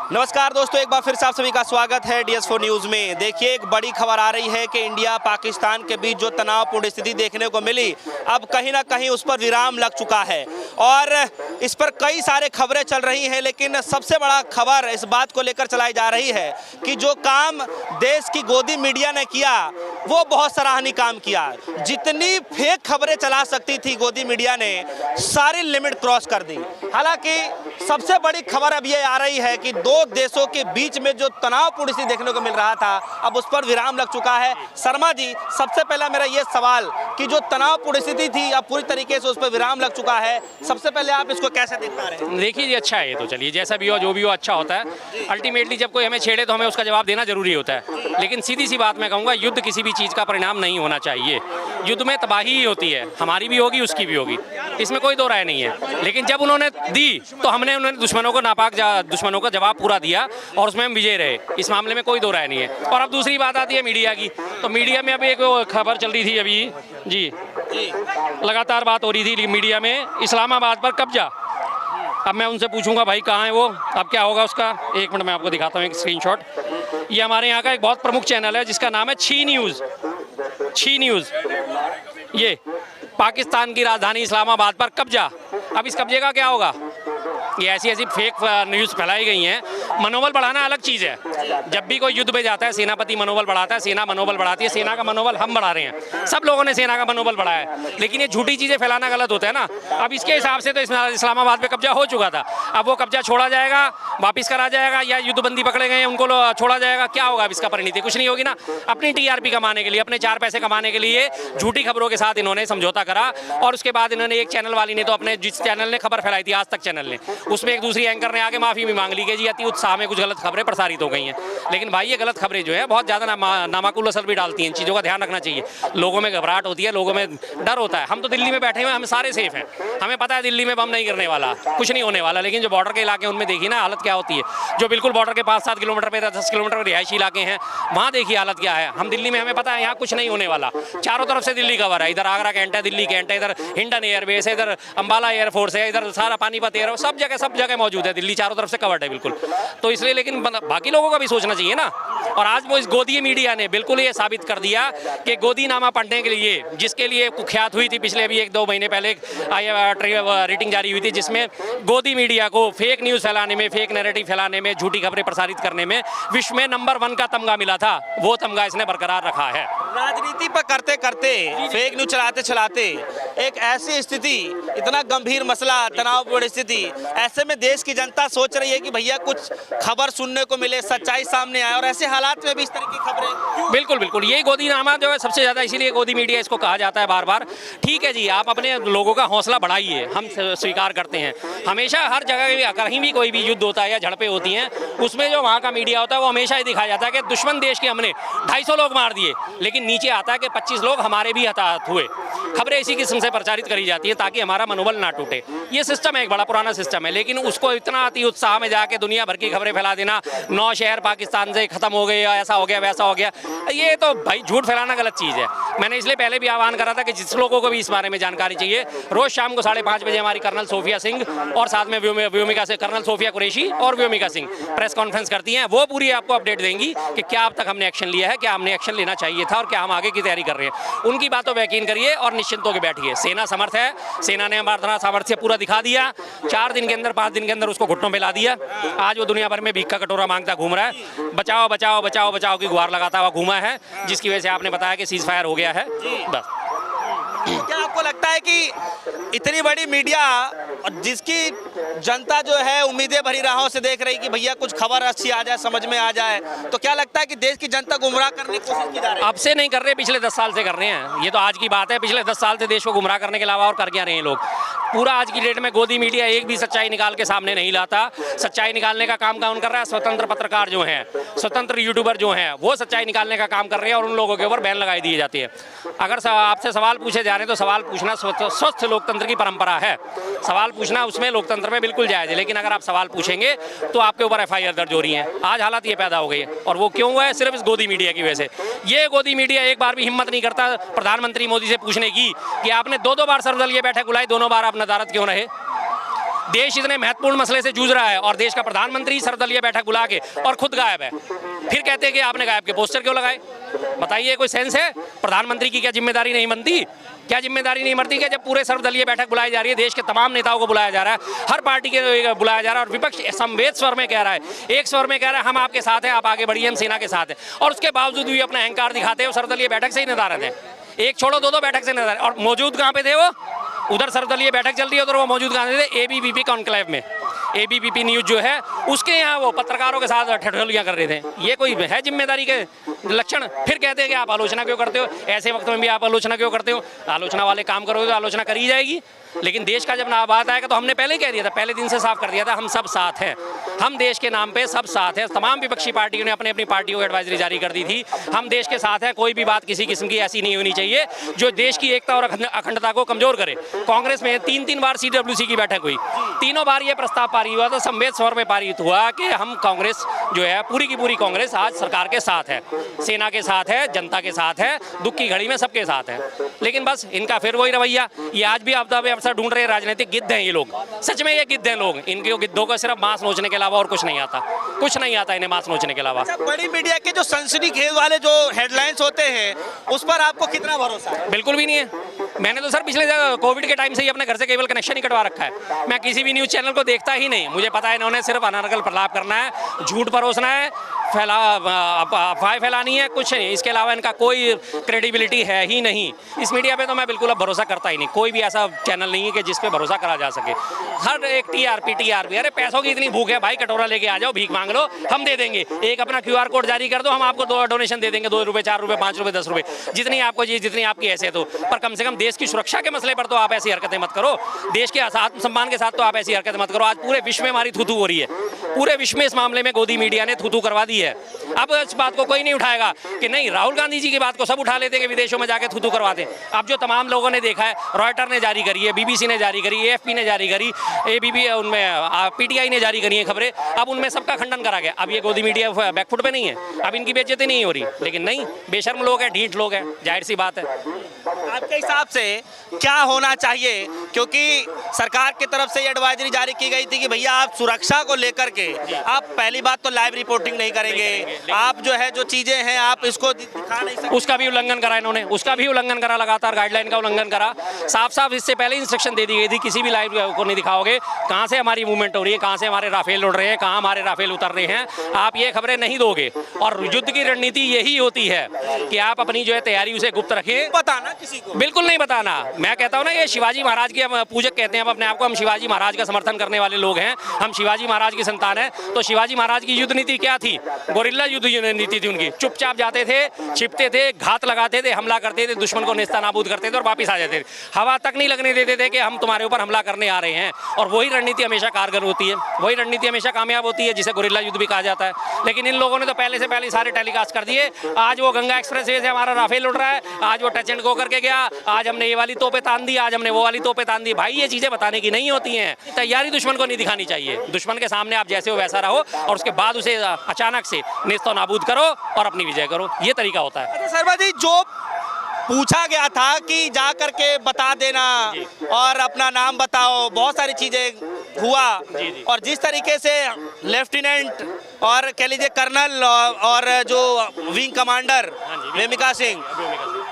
नमस्कार दोस्तों, एक बार फिर से आप सभी का स्वागत है DS4 न्यूज़ में। देखिए, एक बड़ी खबर आ रही है कि इंडिया पाकिस्तान के बीच जो तनावपूर्ण स्थिति देखने को मिली, अब कहीं ना कहीं उस पर विराम लग चुका है और इस पर कई सारे खबरें चल रही हैं। लेकिन सबसे बड़ा खबर इस बात को लेकर चलाई जा रही है कि जो काम देश की गोदी मीडिया ने किया वो बहुत सराहनीय काम किया। जितनी फेक खबरें चला सकती थी गोदी मीडिया ने सारी लिमिट क्रॉस कर दी। हालांकि सबसे बड़ी खबर अब ये आ रही है कि दो देशों के बीच में जो तनावपूर्ण स्थिति देखने को मिल रहा था अब उस पर विराम लग चुका है। शर्मा जी, सबसे पहला मेरा ये सवाल कि जो तनावपूर्ण स्थिति थी अब पूरी तरीके से उस पर विराम लग चुका है, सबसे पहले आप इसको कैसे देख पा रहे हैं? देखिए ये अच्छा है, ये तो चलिए जैसा भी हो जो भी हो अच्छा होता है। अल्टीमेटली जब कोई हमें छेड़े तो हमें उसका जवाब देना जरूरी होता है। लेकिन सीधी सी बात मैं कहूँगा, युद्ध किसी भी चीज़ का परिणाम नहीं होना चाहिए। युद्ध में तबाही ही होती है, हमारी भी होगी उसकी भी होगी, इसमें कोई दो राय नहीं है। लेकिन जब उन्होंने दी तो उन्होंने दुश्मनों को नापाक दुश्मनों का जवाब पूरा दिया और उसमें हम विजय रहे। इस मामले में कोई दो राय नहीं है। और अब दूसरी बात आती है मीडिया की। तो मीडिया में अभी एक खबर चल रही थी अभी जी लगातार बात हो रही थी मीडिया में, इस्लामाबाद पर कब्जा। अब मैं उनसे पूछूंगा भाई कहाँ है वो, अब क्या होगा उसका। एक मिनट मैं आपको दिखाता हूँ एक स्क्रीनशॉट। ये हमारे यहाँ का एक बहुत प्रमुख चैनल है जिसका नाम है छी न्यूज़। ये पाकिस्तान की राजधानी इस्लामाबाद पर कब्जा। अब इस कब्जे का क्या होगा? ये ऐसी फेक न्यूज़ फैलाई गई हैं। मनोबल बढ़ाना अलग चीज़ है। जब भी कोई युद्ध में जाता है सेनापति मनोबल बढ़ाता है, सेना मनोबल बढ़ाती है। सेना का मनोबल हम बढ़ा रहे हैं, सब लोगों ने सेना का मनोबल बढ़ाया है। लेकिन ये झूठी चीज़ें फैलाना गलत होता है ना। अब इसके हिसाब से तो इस्लामाबाद पे कब्जा हो चुका था, अब वो कब्जा छोड़ा जाएगा, वापिस करा जाएगा, या युद्धबंदी पकड़े गए उनको छोड़ा जाएगा। क्या होगा अब इसका परिणति? कुछ नहीं होगी ना। अपनी TRP कमाने के लिए, अपने 4 पैसे कमाने के लिए झूठी खबरों के साथ इन्होंने समझौता करा। और उसके बाद इन्होंने एक चैनल वाली ने तो अपने जिस चैनल ने खबर फैलाई थी, आज तक चैनल ने, उसमें एक दूसरी एंकर ने आके माफ़ी भी मांग ली कि जी अति उत्साह में कुछ गलत खबरें प्रसारित हो गई हैं। लेकिन भाई ये गलत खबरें जो है बहुत ज़्यादा नामाकुल असर भी डालती हैं। इन चीज़ों का ध्यान रखना चाहिए। लोगों में घबराहट होती है, लोगों में डर होता है। हम तो दिल्ली में बैठे हुए हैं, हम सारे सेफ हैं, हमें पता है दिल्ली में बम नहीं गिरने वाला, कुछ नहीं होने वाला। लेकिन जो बॉर्डर के इलाके हैं उनमें देखिए ना हालत क्या होती है। जो बिल्कुल बॉर्डर के 5-7 किलोमीटर पे 10 किलोमीटर रिहायशी इलाके हैं, वहाँ देखिए हालत क्या है। हम दिल्ली में हमें पता है यहाँ कुछ नहीं होने वाला। चारों तरफ से दिल्ली कवर है। इधर आगरा कैंट है, दिल्ली कैंट है, इधर हिंडन एयरबेस है, इधर अम्बाला एयरफोर्स है, इधर सारा पानीपत एयर, सब जगह मौजूद है। दिल्ली चारों तरफ से कवर्ड है बिल्कुल। तो इसलिए लेकिन बाकी लोगों का भी सोचना चाहिए ना। और आज वो इस गोदी मीडिया ने बिल्कुल ये साबित कर दिया कि गोदीनामा पढ़ने के लिए, जिसके लिए कुख्यात हुई थी पिछले अभी 1-2 महीने पहले रेटिंग जारी हुई थी, जिसमें गोदी मीडिया को फेक न्यूज़ फैलाने में, फेक नैरेटिव फैलाने में, झूठी खबरें प्रसारित करने में विश्व में नंबर 1 का तमगा मिला था। वो तमगा इसने बरकरार रखा है। राजनीति पर करते करते, फेक न्यूज़ चलाते एक ऐसी स्थिति, इतना गंभीर मसला, तनावपूर्ण स्थिति, ऐसे में देश की जनता सोच रही है कि भैया कुछ खबर सुनने को मिले, सच्चाई सामने आए। और ऐसे हालात में भी इस तरह की खबरें, बिल्कुल ये गोदीनामा जो है सबसे ज़्यादा, इसीलिए गोदी मीडिया इसको कहा जाता है बार बार। ठीक है जी, आप अपने लोगों का हौसला बढ़ाइए, हम स्वीकार करते हैं। हमेशा हर जगह कहीं भी कोई भी युद्ध होता है या झड़पें होती हैं, उसमें जो वहाँ का मीडिया होता है वो हमेशा ही दिखाया जाता है कि दुश्मन देश के हमने 250 लोग मार दिए। लेकिन नीचे आता है कि 25 लोग हमारे भी हताहत हुए। खबरें इसी किस्म से प्रचारित करी जाती है ताकि हमारा मनोबल ना टूटे। ये सिस्टम है, एक बड़ा पुराना सिस्टम है। लेकिन उसको इतना अति उत्साह में जाके दुनिया भर की खबरें फैला देना, 9 शहर पाकिस्तान से खत्म हो गए, ऐसा हो गया वैसा हो गया, ये तो भाई झूठ फैलाना गलत चीज़ है। मैंने इसलिए पहले भी आह्वान करा था कि जिस लोगों को भी इस बारे में जानकारी चाहिए, रोज़ शाम को 5:30 बजे हमारी कर्नल सोफिया सिंह और साथ में व्योमिका से कर्नल सोफिया कुरैशी और व्योमिका सिंह प्रेस कॉन्फ्रेंस करती हैं। वो पूरी आपको अपडेट देंगी कि क्या अब तक हमने एक्शन लिया है, क्या हमने एक्शन लेना चाहिए था और क्या हम आगे की तैयारी कर रहे हैं। उनकी बातों पर यकीन करिए और निश्चिंत होकर बैठिए। सेना समर्थ है, सेना ने हमारा सामर्थ्य पूरा दिखा दिया। 4 दिन के अंदर, 5 दिन के अंदर उसको घुटनों पे ला दिया। आज वो दुनिया भर में भीख का कटोरा मांगता घूम रहा है, बचाओ बचाओ बचाओ बचाओ की गुहार लगाता हुआ घूमा है, जिसकी वजह से आपने बताया कि सीज फायर हो गया है। बस क्या आपको लगता है कि इतनी बड़ी मीडिया और जिसकी जनता जो है उम्मीदें भरी राहों से देख रही कि भैया कुछ खबर अच्छी आ जाए, समझ में आ जाए, तो क्या लगता है कि देश की जनता गुमराह करने की कोशिश की जा रही है? अब से नहीं कर रहे, पिछले 10 साल से कर रहे हैं। ये तो आज की बात है, पिछले 10 साल से देश को गुमराह करने के अलावा और कर क्या रहे हैं लोग। पूरा आज की डेट में गोदी मीडिया एक भी सच्चाई निकाल के सामने नहीं लाता। सच्चाई निकालने का काम कौन कर रहा है? स्वतंत्र पत्रकार जो हैं, स्वतंत्र यूट्यूबर जो हैं, वो सच्चाई निकालने का काम कर रहे हैं और उन लोगों के ऊपर बैन लगाई दी जाती है। अगर आपसे सवाल पूछे जा रहे हैं तो सवाल पूछना स्वस्थ लोकतंत्र की परंपरा है। सवाल पूछना उसमें लोकतंत्र में बिल्कुल जायज़ है। लेकिन अगर आप सवाल पूछेंगे तो आपके ऊपर FIR दर्ज हो रही है। आज हालत ये पैदा हो गई है और वो क्यों हुआ है? सिर्फ इस गोदी मीडिया की वजह से। ये गोदी मीडिया एक बार भी हिम्मत नहीं करता प्रधानमंत्री मोदी से पूछने की कि आपने 2-2 बार सर्वदलीय बैठक बुलाई, दोनों बार आप नदारद क्यों रहे? देश इतने महत्वपूर्ण मसले से जूझ रहा है और देश का प्रधानमंत्री सर्वदलीय बैठक बुला के और खुद गायब है, फिर कहते हैं कि आपने गायब के पोस्टर क्यों लगाए? बताइए, कोई सेंस है? प्रधानमंत्री की क्या जिम्मेदारी नहीं बनती? क्या जिम्मेदारी नहीं बनती कि जब पूरे सर्वदलीय बैठक बुलाई जा रही है, देश के तमाम नेताओं को बुलाया जा रहा है, हर पार्टी के बुलाया जा रहा है और विपक्ष संवेद स्वर में कह रहा है, एक स्वर में कह रहा है हम आपके साथ हैं, आप आगे बढ़िए, हम सेना के साथ हैं, और उसके बावजूद भी अपना अहंकार दिखाते हैं, सर्वदलीय बैठक से ही नदारद है। एक छोड़ो, दो बैठक से नदारद। और मौजूद कहाँ पे थे वो? उधर सर्वदलीय बैठक चल रही है, उधर वो मौजूद कहाँ थे? एबीवीपी कॉन्क्लेव में। एबीवीपी न्यूज़ जो है उसके यहाँ वो पत्रकारों के साथ ठठोलियाँ कर रहे थे। ये कोई है जिम्मेदारी के लक्षण? फिर कहते हैं कि आप आलोचना क्यों करते हो, ऐसे वक्त में भी आप आलोचना क्यों करते हो? आलोचना वाले काम करोगे तो आलोचना करी जाएगी, लेकिन देश का जब ना बात आएगा तो हमने पहले ही कह दिया था, पहले दिन से साफ कर दिया था, हम सब साथ हैं, हम देश के नाम पे सब साथ हैं। तमाम विपक्षी पार्टियों ने अपनी अपनी पार्टियों को एडवाइजरी जारी कर दी थी, हम देश के साथ हैं, कोई भी बात किसी किस्म की ऐसी नहीं होनी चाहिए जो देश की एकता और अखंडता को कमजोर करे। कांग्रेस में 3 बार CWC की बैठक हुई, तीनों बार ये प्रस्ताव पारित हुआ था, संवेद स्वर में पारित हुआ कि हम कांग्रेस जो है पूरी की पूरी कांग्रेस आज सरकार के साथ है, सेना के साथ है, जनता के साथ है, दुख की घड़ी में सबके साथ है। लेकिन बस इनका फिर वही रवैया, ये आज भी आपदा में अवसर ढूंढ रहे हैं। राजनीतिक गिद्ध हैं ये लोग, सच में ये गिद्ध हैं लोग। इनके गिद्धों को सिर्फ मांस नोचने के अलावा और कुछ नहीं आता, कुछ नहीं आता इन्हें मांस नोचने के अलावा। बड़ी मीडिया के जो सनसनीखेज वाले जो हेडलाइंस होते हैं उस पर आपको कितना भरोसा है? बिल्कुल भी नहीं है। मैंने तो सर पिछले कोविड के टाइम से ही अपने घर से केबल कनेक्शन ही कटवा रखा है, मैं किसी भी न्यूज़ चैनल को देखता ही नहीं। मुझे पता है इन्होंने सिर्फ अनर्गल प्रलाप करना है, झूठ परोसना है, अफवाहें फैलानी है, कुछ नहीं। इसके अलावा इनका कोई क्रेडिबिलिटी है ही नहीं। इस मीडिया पे तो मैं बिल्कुल अब भरोसा करता ही नहीं। कोई भी ऐसा चैनल नहीं है कि जिस पे भरोसा करा जा सके। हर एक टीआरपी, अरे पैसों की इतनी भूख है भाई, कटोरा लेके आ जाओ, भीख मांग लो, हम दे देंगे। एक अपना QR कोड जारी कर दो, हम आपको डोनेशन दे देंगे, 2 रुपये, 4 रुपये, 5 रुपये, 10 रुपये, जितनी आपको चाहिए, जितनी आपकी हैसियत हो। पर कम से कम देश की सुरक्षा के मसले पर तो आप ऐसी हरकतें मत करो, देश के आत्मसम्मान के साथ तो आप ऐसी हरकतें मत करो। आज पूरे विश्व में हमारी थू-थू हो रही है, पूरे विश्व में इस मामले में गोदी मीडिया ने थू-थू करवा दी है। अब इस बात को कोई नहीं उठाएगा कि नहीं, राहुल गांधी जी की बात को सब उठा लेते कि विदेशों में जाके थू-थू करवाते। अब जो तमाम लोगों ने देखा है, रॉयटर ने जारी करी है, BBC ने जारी करी, AFP ने जारी करी, ABP उनमें PTI ने जारी करी है खबरें, अब उनमें सबका खंडन करा गया। अब ये गोदी मीडिया बैकफुट पे नहीं है, अब इनकी बेइज्जती नहीं हो रही। लेकिन नहीं, बेशर्म लोग हैं, ढीठ लोग हैं, जाहिर सी बात है। आपके हिसाब से क्या होना चाहिए? क्योंकि सरकार की तरफ से ये एडवाइजरी जारी की गई थी कि भैया आप सुरक्षा को लेकर के आप पहली बात तो लाइव रिपोर्टिंग नहीं करेंगे, आप जो है जो चीजें हैं आप इसको दिखा नहीं सकते। उसका भी उल्लंघन करा इन्होंने, उसका भी उल्लंघन करा, लगातार गाइडलाइन का उल्लंघन करा। साफ साफ इससे पहले इंस्ट्रक्शन दे दी गई थी, किसी भी लाइव को नहीं दिखाओगे कहाँ से हमारी मूवमेंट हो रही है, कहाँ से हमारे राफेल उड़ रहे हैं, कहाँ हमारे राफेल उतर रहे हैं, आप ये खबरें नहीं दोगे। और युद्ध की रणनीति यही होती है कि आप अपनी जो है तैयारी उसे गुप्त रखें, बताना किसी को, बिल्कुल नहीं बताना। मैं कहता हूँ ना, ये शिवाजी महाराज के हम पूजक कहते हैं, हम अपने आप को, हम शिवाजी महाराज का समर्थन करने वाले लोग हैं, हम शिवाजी महाराज की संतान है। तो शिवाजी महाराज की युद्ध नीति क्या थी? गोरिल्ला युद्ध नीति थी उनकी। चुपचाप जाते थे, छिपते थे, घात लगाते थे, हमला करते थे, दुश्मन को नेस्ता नाबूद करते थे और वापस आ जाते थे। हवा तक नहीं लगने देते थे कि हम तुम्हारे ऊपर हमला करने आ रहे हैं। और वही रणनीति हमेशा कारगर होती है, वही रणनीति हमेशा कामयाब होती है, जिसे गोरिल्ला युद्ध भी कहा जाता है। लेकिन इन लोगों ने तो पहले से पहले सारे टेलीकास्ट कर दिए। आज वो गंगा एक्सप्रेसवे से हमारा राफेल उड़ रहा है, आज वो टच एंड गो करके गया, आज हमने ये वाली तोपें तान दी, आज हमने वो वाली तोपें तान दी। भाई ये चीजें बताने की नहीं होती हैं। तैयारी दुश्मन को नहीं दिखानी चाहिए। दुश्मन के सामने आप जैसे हो वैसा रहो और उसके बाद उसे अचानक से नेस्तो नाबूद करो और अपनी विजय करो, ये तरीका होता है। अच्छा शर्मा जी, जो पूछा गया था कि जा करके बता देना और अपना नाम बताओ, बहुत सारी चीजें हुआ, और जिस तरीके से लेफ्टिनेंट और कह लीजिए कर्नल और जो विंग कमांडर वेमिका सिंह,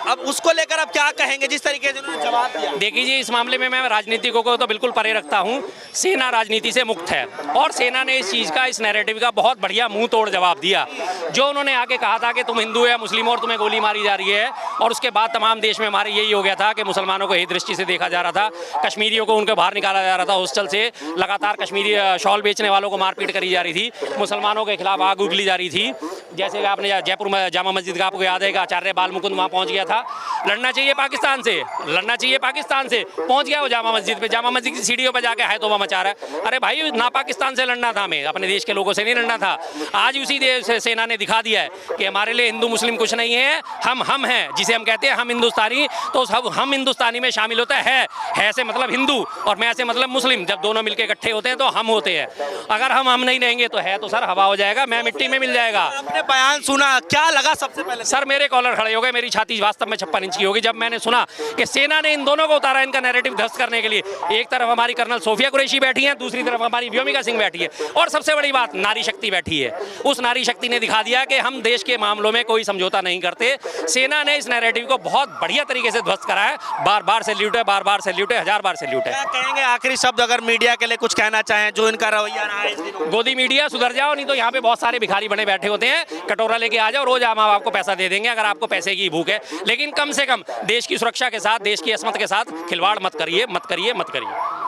अब उसको लेकर अब क्या कहेंगे जिस तरीके से उन्होंने जवाब दिया? देखिए जी, इस मामले में मैं राजनीतिकों को तो बिल्कुल परे रखता हूँ। सेना राजनीति से मुक्त है और सेना ने इस चीज़ का, इस नैरेटिव का बहुत बढ़िया मुंह तोड़ जवाब दिया। जो उन्होंने आके कहा था कि तुम हिंदू या मुस्लिम और तुम्हें गोली मारी जा रही है, और उसके बाद तमाम देश में हमारे यही हो गया था कि मुसलमानों को ही दृष्टि से देखा जा रहा था, कश्मीरियों को उनके बाहर निकाला जा रहा था हॉस्टल से, लगातार कश्मीरी शॉल बेचने वालों को मारपीट करी जा रही थी, मुसलमानों के खिलाफ आग उगली जा रही थी। जैसे आपने जयपुर में जामा मस्जिद का आपको याद है कि आचार्य बाल मुकुंद वहाँ पहुँच गया था, लड़ना चाहिए पाकिस्तान से, लड़ना चाहिए पाकिस्तान से, पहुंच गया वो जामा मस्जिद पे, जामा मस्जिद की सीढ़ियों पे जाके है तोबा मचा रहा है। अरे भाई, ना पाकिस्तान से लड़ना था, हमें अपने देश के लोगों से नहीं लड़ना था। आज उसी देश सेना ने दिखा दिया है कि हमारे लिए हिंदू मुस्लिम कुछ नहीं है, हम हैं, जिसे हम कहते हैं हम हिंदुस्तानी। तो हम हिंदुस्तानी में शामिल होता है से मतलब हिंदू और मैं से मतलब मुस्लिम। जब दोनों मिलकर इकट्ठे होते हैं तो हम होते हैं। अगर हम नहीं रहेंगे तो है तो सर हवा हो जाएगा, मैं मिट्टी में मिल जाएगा। आपने बयान सुना, क्या लगा सबसे पहले? सर मेरे कॉलर खड़े हो गए, मेरी छाती वास्तव में 56 इंच बेंच की होगी। जब मैंने सुना कि सेना ने इन दोनों को उतारा इनका नैरेटिव ध्वस्त करने के लिए, एक तरफ हमारी कर्नल सोफिया कुरैशी बैठी है, दूसरी तरफ हमारी व्योमिका सिंह बैठी है, और सबसे बड़ी बात नारी शक्ति बैठी है। उस नारी शक्ति ने दिखा दिया कि हम देश के मामलों में कोई समझौता नहीं करते। सेना ने इस नैरेटिव को बहुत बढ़िया तरीके से ध्वस्त करा है। बार बार सैल्यूट है, बार बार सैल्यूट है, हजार बार सैल्यूट है। क्या कहेंगे आखिरी शब्द अगर मीडिया के लिए कुछ कहना चाहें, जो इनका रवैया रहा है इस दिनों? गोदी मीडिया सुधर जाओ, नहीं तो यहाँ पे बहुत सारे भिखारी बने बैठे होते हैं, कटोरा लेके आ जाओ, रोज हम आपको पैसा दे देंगे अगर आपको पैसे की भूख है। लेकिन कम से कम देश की सुरक्षा के साथ, देश की असमत के साथ खिलवाड़ मत करिए, मत करिए, मत करिए।